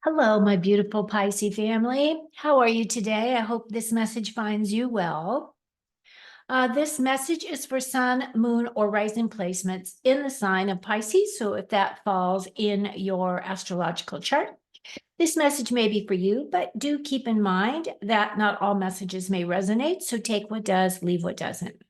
Hello, my beautiful Pisces family. How are you today? I hope this message finds you well. This message is for sun, moon, or rising placements in the sign of Pisces. So if that falls in your astrological chart, this message may be for you, but do keep in mind that not all messages may resonate. So take what does, leave what doesn't.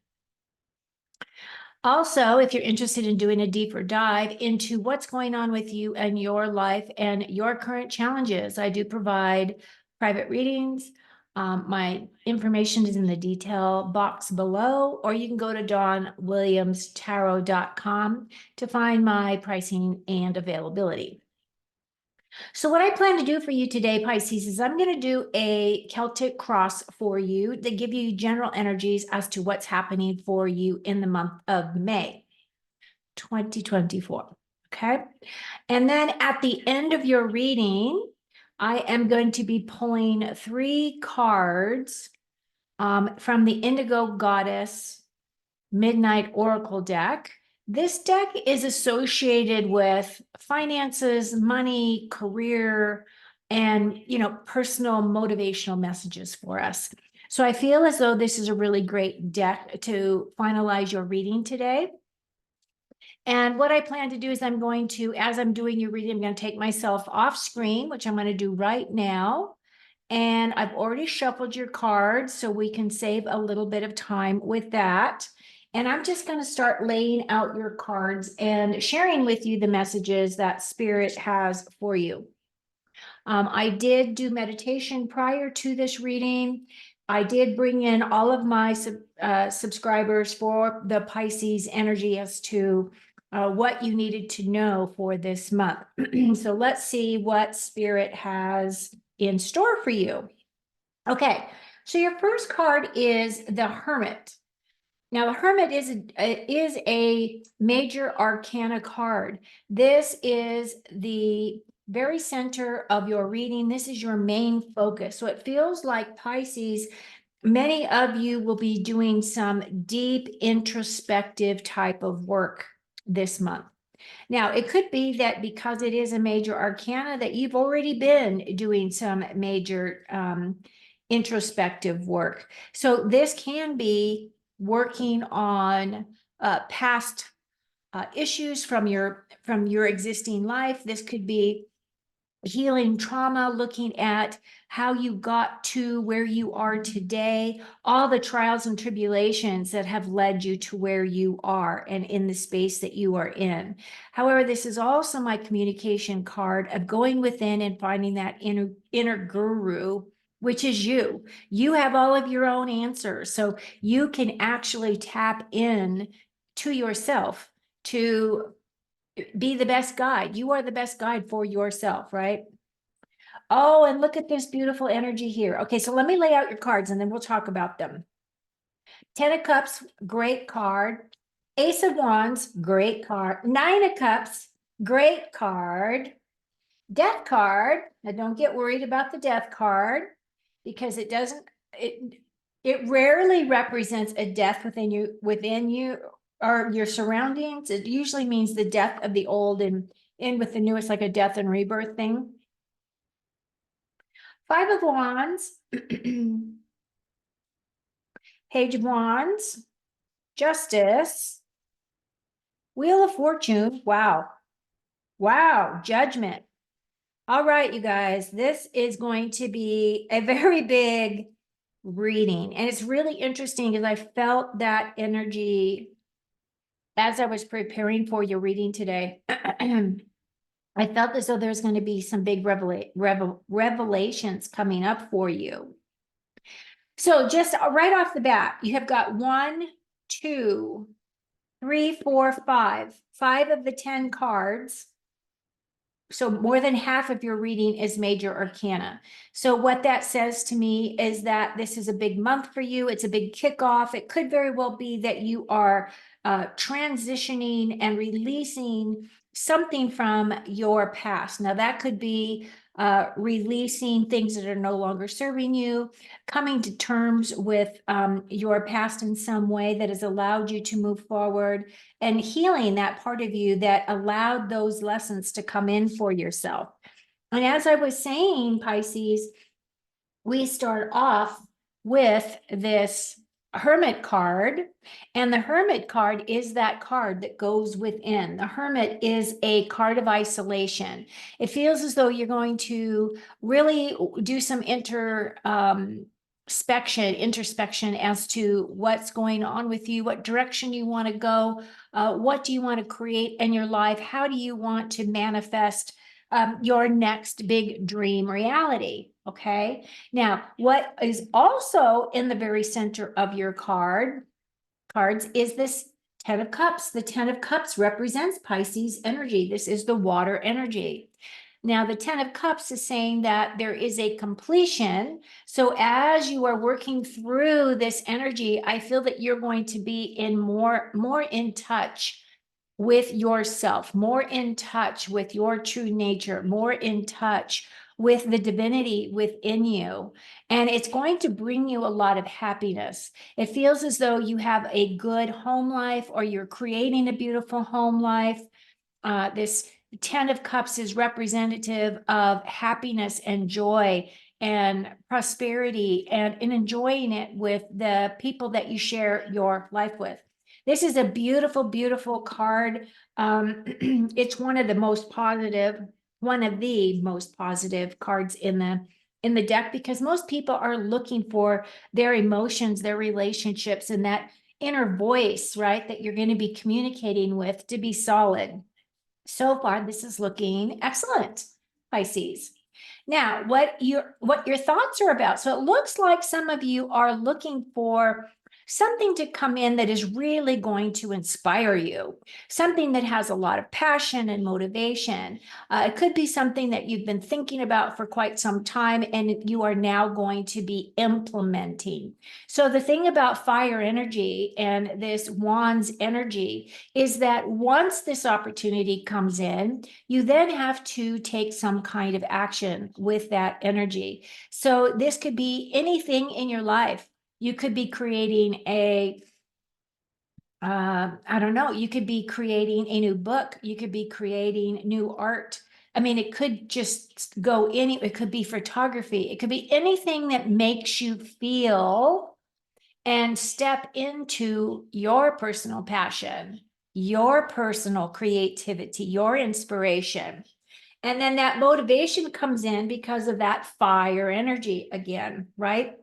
Also, if you're interested in doing a deeper dive into what's going on with you and your life and your current challenges, I do provide private readings. My information is in the detail box below, or you can go to dawnwilliamstarot.com to find my pricing and availability. So what I plan to do for you today, Pisces, is I'm going to do a Celtic cross for you to give you general energies as to what's happening for you in the month of May 2024. Okay. And then at the end of your reading, I am going to be pulling 3 cards from the Indigo Goddess Midnight Oracle deck. This deck is associated with finances, money, career, and personal motivational messages for us. So I feel as though this is a really great deck to finalize your reading today. And what I plan to do is I'm going to, as I'm doing your reading, I'm going to take myself off screen, which I'm going to do right now. And I've already shuffled your cards so we can save a little bit of time with that. And I'm just going to start laying out your cards and sharing with you the messages that Spirit has for you. I did do meditation prior to this reading. I did bring in all of my subscribers for the Pisces energy as to what you needed to know for this month. So let's see what Spirit has in store for you. Okay, so your first card is the Hermit. Now, the Hermit is a major arcana card. This is the very center of your reading. This is your main focus. So it feels like Pisces, many of you will be doing some deep introspective type of work this month. Now, it could be that because it is a major arcana that you've already been doing some major introspective work. So this can be working on past issues from your existing life. This could be healing trauma, looking at how you got to where you are today, all the trials and tribulations that have led you to where you are and in the space that you are in. However, this is also my communication card of going within and finding that inner guru, which is you. You have all of your own answers. So you can actually tap in to yourself to be the best guide. You are the best guide for yourself, right? Oh, and look at this beautiful energy here. Okay, so let me lay out your cards and then we'll talk about them. 10 of Cups, great card. Ace of Wands, great card. 9 of Cups, great card. Death card. Now don't get worried about the Death card because it rarely represents a death within you or your surroundings. It usually means the death of the old and in with the new. It's like a death and rebirth thing. 5 of Wands, Page of Wands, Justice, Wheel of Fortune. Wow. Wow. Judgment. All right, you guys, this is going to be a very big reading. And it's really interesting because I felt that energy as I was preparing for your reading today. I felt as though there's going to be some big revelations coming up for you. So just right off the bat, you have got 1, 2, 3, 4, 5 of the 10 cards. So more than half of your reading is major arcana. So what that says to me is that this is a big month for you. It's a big kickoff. It could very well be that you are transitioning and releasing something from your past. Now that could be releasing things that are no longer serving you, coming to terms with your past in some way that has allowed you to move forward, and healing that part of you that allowed those lessons to come in for yourself. And as I was saying, Pisces, we start off with this Hermit card, and the Hermit card is that card that goes within. The Hermit is a card of isolation. It feels as though you're going to really do some introspection as to what's going on with you, what direction you want to go, what do you want to create in your life, how do you want to manifest your next big dream reality. Okay. Now, what is also in the very center of your cards is this 10 of Cups. The 10 of Cups represents Pisces energy. This is the water energy. Now, the 10 of Cups is saying that there is a completion. So as you are working through this energy, I feel that you're going to be in more in touch with yourself, more in touch with your true nature, more in touch with the divinity within you. And it's going to bring you a lot of happiness. It feels as though you have a good home life, or you're creating a beautiful home life. This 10 of Cups is representative of happiness and joy and prosperity, and in enjoying it with the people that you share your life with. This is a beautiful, beautiful card. It's one of the most positive cards in the deck, because most people are looking for their emotions, their relationships, and that inner voice, right, that you're going to be communicating with to be solid. So far, this is looking excellent, Pisces. Now, what your thoughts are about. So it looks like some of you are looking for something to come in that is really going to inspire you, something that has a lot of passion and motivation. It could be something that you've been thinking about for quite some time, and you are now going to be implementing. So the thing about fire energy and this Wands energy is that once this opportunity comes in, you then have to take some kind of action with that energy. So this could be anything in your life. You could be creating I don't know, you could be creating a new book. You could be creating new art. I mean, it could just go it could be photography. It could be anything that makes you feel and step into your personal passion, your personal creativity, your inspiration. And then that motivation comes in because of that fire energy again, right?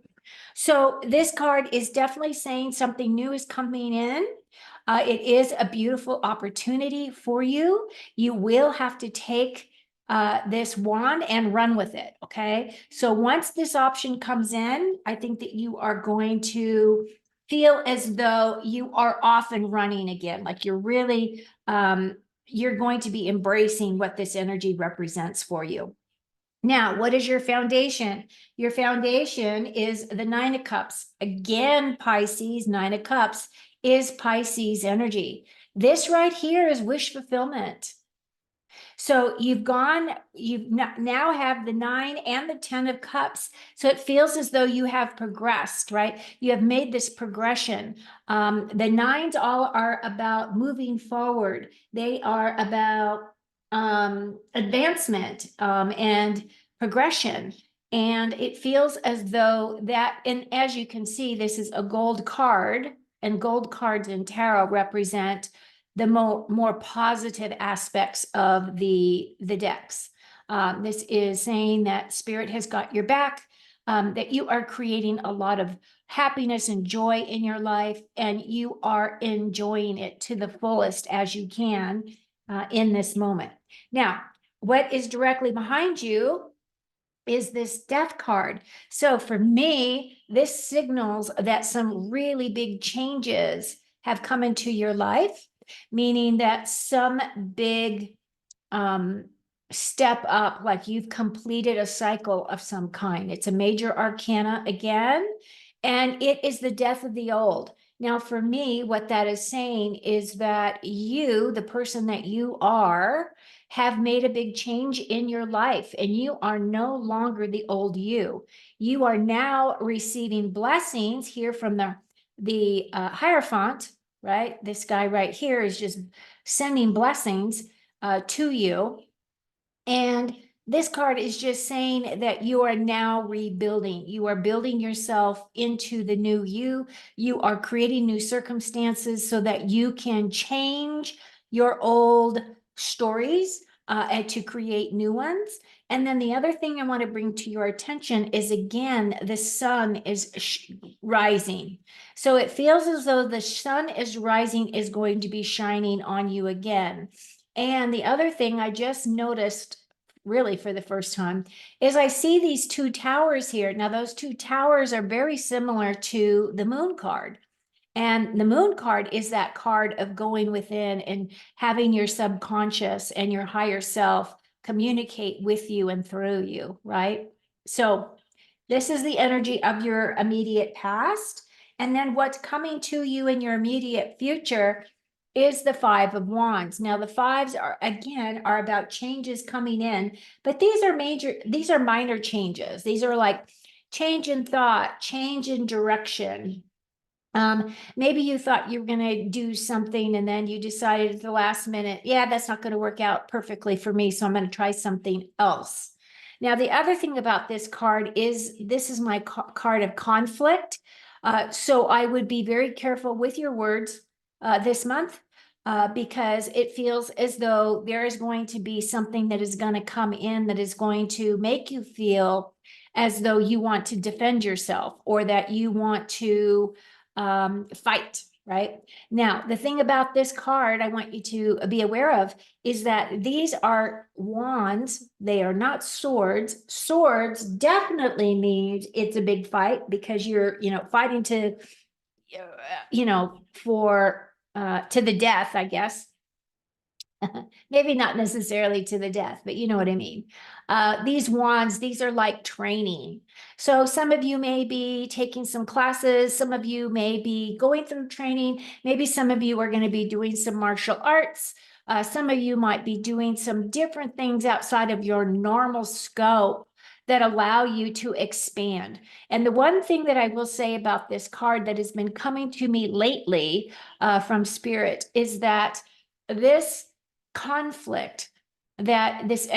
So this card is definitely saying something new is coming in. It is a beautiful opportunity for you. You will have to take this wand and run with it, okay? So once this option comes in, I think that you are going to feel as though you are off and running again, like you're really, you're going to be embracing what this energy represents for you. Now, what is your foundation? Your foundation is the Nine of Cups. Again, Pisces, Nine of Cups is Pisces energy. This right here is wish fulfillment. So you now have the 9 and the 10 of Cups. So it feels as though you have progressed, right? You have made this progression. The nines all are about moving forward. They are about advancement and progression. And it feels as though that, and as you can see, this is a gold card, and gold cards in tarot represent the more positive aspects of the decks. This is saying that spirit has got your back, that you are creating a lot of happiness and joy in your life, and you are enjoying it to the fullest as you can in this moment. Now, what is directly behind you is this death card. So for me, this signals that some really big changes have come into your life, meaning that some big step up, like you've completed a cycle of some kind. It's a major arcana again, and it is the death of the old. Now, for me, what that is saying is that you, the person that you are, have made a big change in your life, and you are no longer the old you. You are now receiving blessings here from the Hierophant, right? This guy right here is just sending blessings to you. And this card is just saying that you are now rebuilding. You are building yourself into the new you. You are creating new circumstances so that you can change your old stories and to create new ones. And then the other thing I want to bring to your attention is, again, the sun is rising. So it feels as though the sun is rising is going to be shining on you again. And the other thing I just noticed, really for the first time, is I see these two towers here. Now, those two towers are very similar to the moon card. And the moon card is that card of going within and having your subconscious and your higher self communicate with you and through you, right? So this is the energy of your immediate past. And then what's coming to you in your immediate future is the Five of Wands. Now, the fives are, again, are about changes coming in, but these are minor changes. These are like change in thought, change in direction. Maybe you thought you were going to do something and then you decided at the last minute, yeah, that's not going to work out perfectly for me, so I'm going to try something else. Now, the other thing about this card is this is my card of conflict. So I would be very careful with your words this month because it feels as though there is going to be something that is going to come in that is going to make you feel as though you want to defend yourself or that you want to fight, right? Now, the thing about this card I want you to be aware of is that these are wands. They are not swords. Swords definitely means it's a big fight because you're, fighting to, for, to the death, I guess. Maybe not necessarily to the death, but you know what I mean. These wands, these are like training. So some of you may be taking some classes, some of you may be going through training, maybe some of you are going to be doing some martial arts. Some of you might be doing some different things outside of your normal scope that allow you to expand. And the one thing that I will say about this card that has been coming to me lately from Spirit is that this conflict that this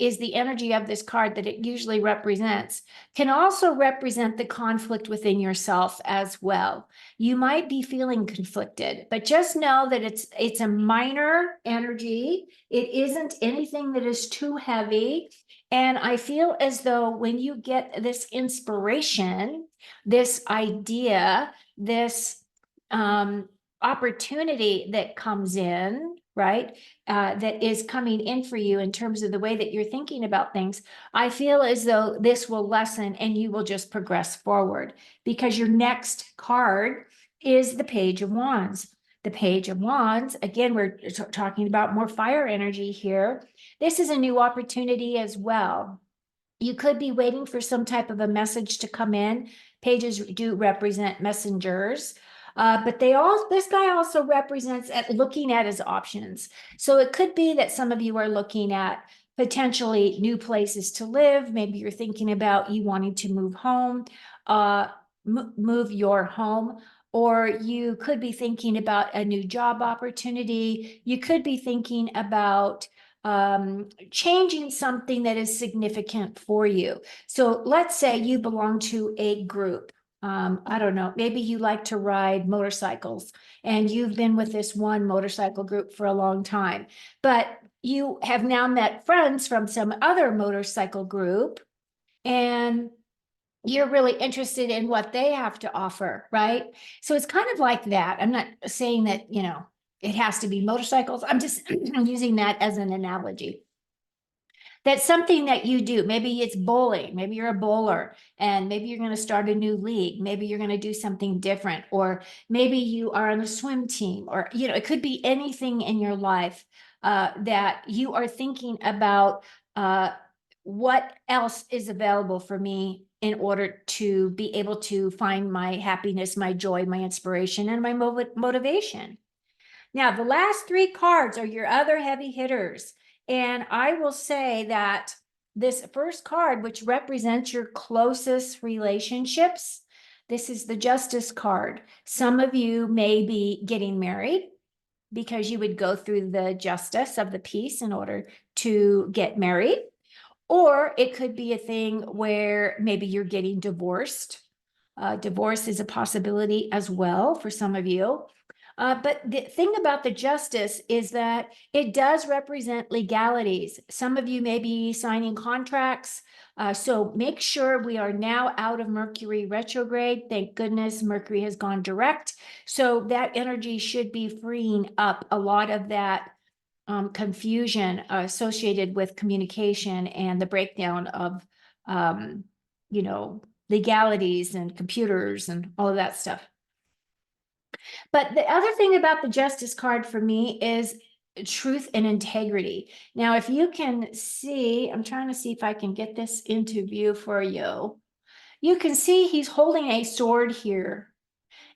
is the energy of this card that it usually represents can also represent the conflict within yourself as well. You might be feeling conflicted, but just know that it's a minor energy. It isn't anything that is too heavy. And I feel as though when you get this inspiration, this idea, this opportunity that comes in, right? That is coming in for you in terms of the way that you're thinking about things, I feel as though this will lessen and you will just progress forward because your next card is the Page of Wands. The Page of Wands, again, we're talking about more fire energy here. This is a new opportunity as well. You could be waiting for some type of a message to come in. Pages do represent messengers. But this guy also represents looking at his options. So it could be that some of you are looking at potentially new places to live. Maybe you're thinking about you wanting to move home, move your home, or you could be thinking about a new job opportunity. You could be thinking about changing something that is significant for you. So let's say you belong to a group. I don't know, maybe you like to ride motorcycles and you've been with this one motorcycle group for a long time, but you have now met friends from some other motorcycle group and you're really interested in what they have to offer, right? So it's kind of like that. I'm not saying that, it has to be motorcycles. I'm just using that as an analogy. That's something that you do. Maybe it's bowling. Maybe you're a bowler and maybe you're going to start a new league. Maybe you're going to do something different, or maybe you are on a swim team, or, it could be anything in your life that you are thinking about. What else is available for me in order to be able to find my happiness, my joy, my inspiration, and my motivation? Now, the last three cards are your other heavy hitters. And I will say that this first card, which represents your closest relationships, this is the Justice card. Some of you may be getting married because you would go through the justice of the peace in order to get married. Or it could be a thing where maybe you're getting divorced. Divorce is a possibility as well for some of you. But the thing about the justice is that it does represent legalities. Some of you may be signing contracts. So make sure we are now out of Mercury retrograde. Thank goodness Mercury has gone direct. So that energy should be freeing up a lot of that confusion associated with communication and the breakdown of, you know, legalities and computers and all of that stuff. But the other thing about the justice card for me is truth and integrity. Now, if you can see, I'm trying to see if I can get this into view for you. You can see he's holding a sword here.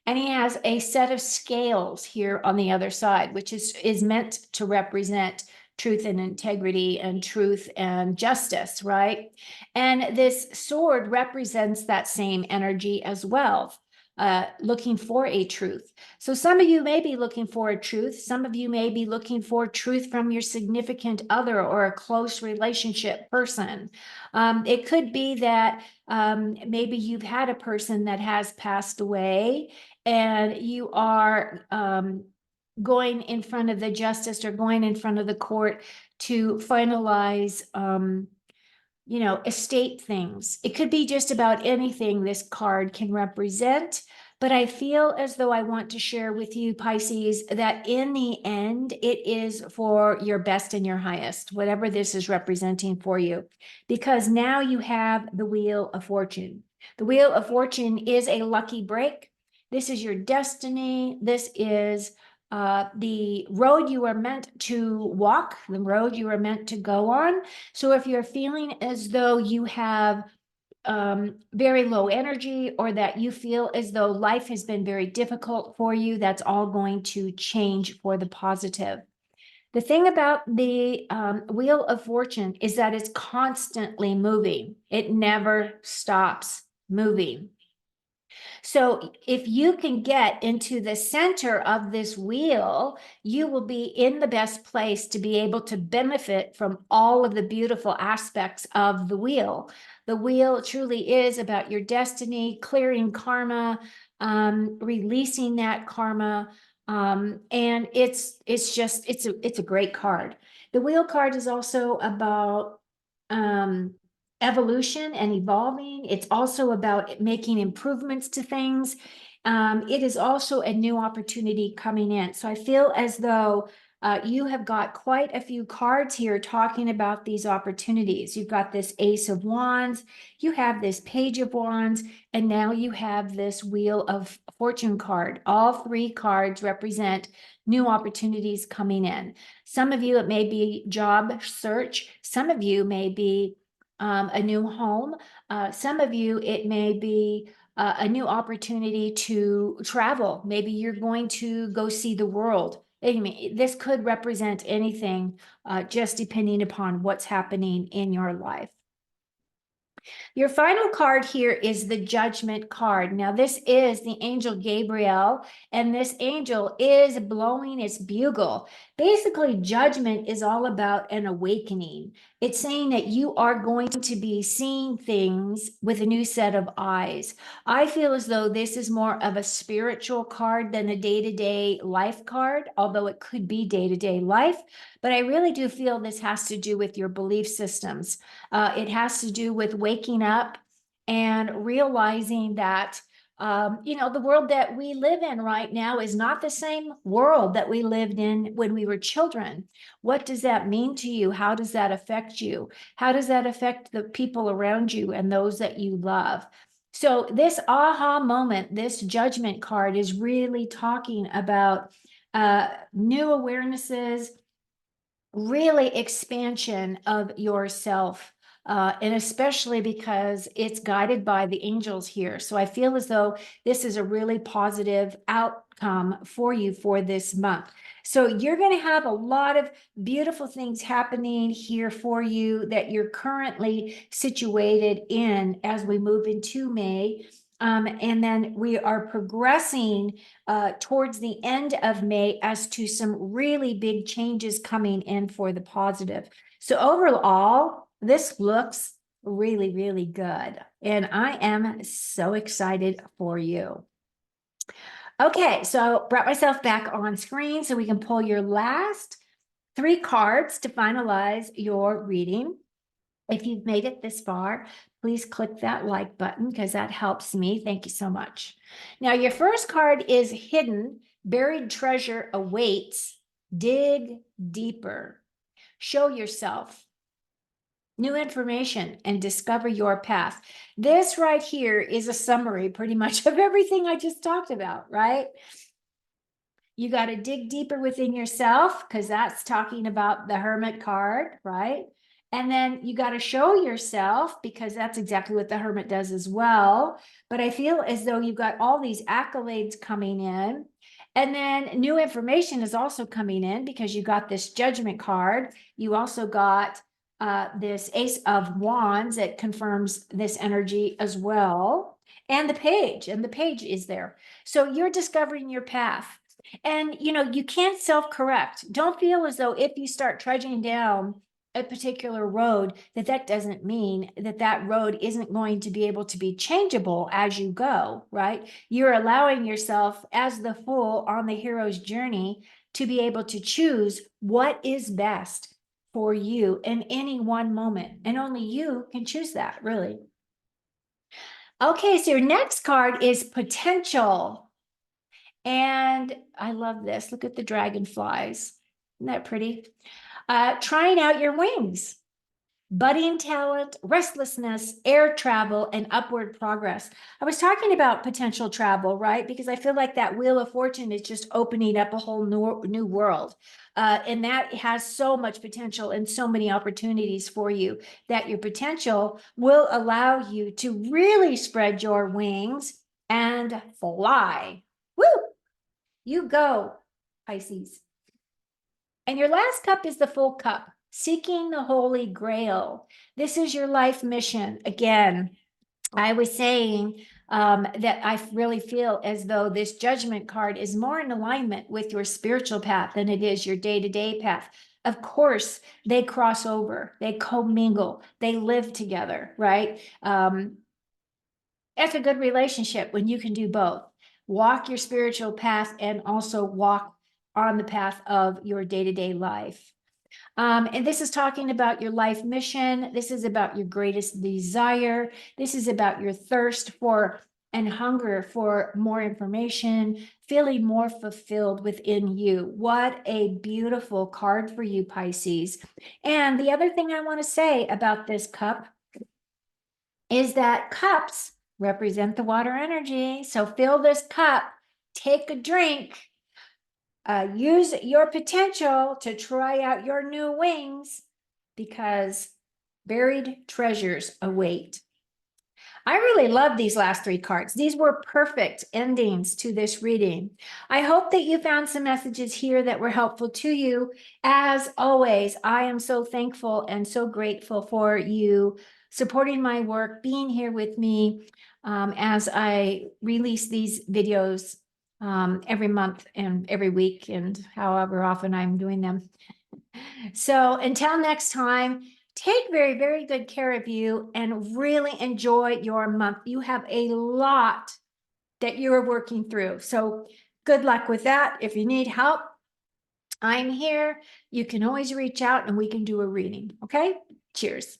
And he has a set of scales here on the other side, which is meant to represent truth and integrity and truth and justice, right? And this sword represents that same energy as well, looking for a truth. So some of you may be looking for a truth. Some of you may be looking for truth from your significant other or a close relationship person. It could be that maybe you've had a person that has passed away and you are going in front of the justice or going in front of the court to finalize estate things. It could be just about anything this card can represent. But I feel as though I want to share with you, Pisces, that in the end, it is for your best and your highest, whatever this is representing for you, because now you have the Wheel of Fortune. The Wheel of Fortune is a lucky break. This is your destiny. This is the road you are meant to walk, the road you are meant to go on. So if you're feeling as though you have very low energy or that you feel as though life has been very difficult for you, that's all going to change for the positive. The thing about the Wheel of Fortune is that it's constantly moving. It never stops moving. So if you can get into the center of this wheel, you will be in the best place to be able to benefit from all of the beautiful aspects of the wheel. The wheel truly is about your destiny, clearing karma, releasing that karma. And it's a great card. The wheel card is also about evolution and evolving. It's also about making improvements to things. It is also a new opportunity coming in. So I feel as though you have got quite a few cards here talking about these opportunities. You've got this Ace of Wands, you have this Page of Wands, and now you have this Wheel of Fortune card. All three cards represent new opportunities coming in. Some of you, it may be job search. Some of you may be a new home. Some of you, it may be a new opportunity to travel. Maybe you're going to go see the world. I mean, this could represent anything, just depending upon what's happening in your life. Your final card here is the Judgment card. Now, this is the angel Gabriel, and this angel is blowing its bugle. Basically, judgment is all about an awakening. It's saying that you are going to be seeing things with a new set of eyes. I feel as though this is more of a spiritual card than a day-to-day life card, although it could be day-to-day life. But I really do feel this has to do with your belief systems. It has to do with waking up and realizing that the world that we live in right now is not the same world that we lived in when we were children. What does that mean to you? How does that affect you? How does that affect the people around you and those that you love? So this aha moment, this Judgment card is really talking about new awarenesses, really expansion of yourself. And especially because it's guided by the angels here. So I feel as though this is a really positive outcome for you for this month. So you're going to have a lot of beautiful things happening here for you that you're currently situated in as we move into May. And then we are progressing towards the end of May as to some really big changes coming in for the positive. So overall, This looks really, really good. And I am so excited for you. Okay, so brought myself back on screen so we can pull your last 3 cards to finalize your reading. If you've made it this far, please click that like button because that helps me. Thank you so much. Now, your first card is hidden, buried treasure awaits. Dig deeper. Show yourself new information and discover your path. This right here is a summary pretty much of everything I just talked about, right? You got to dig deeper within yourself because that's talking about the Hermit card, right? And then you got to show yourself because that's exactly what the Hermit does as well. But I feel as though you've got all these accolades coming in. And then new information is also coming in because you got this Judgment card. You also got this Ace of Wands that confirms this energy as well. And the page is there. So you're discovering your path. And you can't self-correct. Don't feel as though if you start trudging down a particular road, that doesn't mean that road isn't going to be able to be changeable as you go, right? You're allowing yourself as the fool on the hero's journey to be able to choose what is best for you in any one moment. And only you can choose that, really. Okay, so your next card is potential. And I love this. Look at the dragonflies. Isn't that pretty? Trying out your wings, budding talent, restlessness, air travel, and upward progress. I was talking about potential travel, right? Because I feel like that Wheel of Fortune is just opening up a whole new world. And that has so much potential and so many opportunities for you that your potential will allow you to really spread your wings and fly. Woo! You go, Pisces. And your last cup is the full cup, seeking the Holy Grail. This is your life mission. Again, I was saying that I really feel as though this Judgment card is more in alignment with your spiritual path than it is your day-to-day path. Of course, they cross over, they commingle, they live together, right? That's a good relationship when you can do both. Walk your spiritual path and also walk on the path of your day-to-day life. And this is talking about your life mission. This is about your greatest desire. This is about your thirst for and hunger for more information, feeling more fulfilled within you. What a beautiful card for you, Pisces. And the other thing I want to say about this cup is that cups represent the water energy. So fill this cup, take a drink, use your potential to try out your new wings because buried treasures await. I really love these last 3 cards. These were perfect endings to this reading. I hope that you found some messages here that were helpful to you. As always, I am so thankful and so grateful for you supporting my work, being here with me as I release these videos every month and every week and however often I'm doing them. So until next time, take very, very good care of you and really enjoy your month. You have a lot that you're working through. So good luck with that. If you need help, I'm here. You can always reach out and we can do a reading. Okay? Cheers.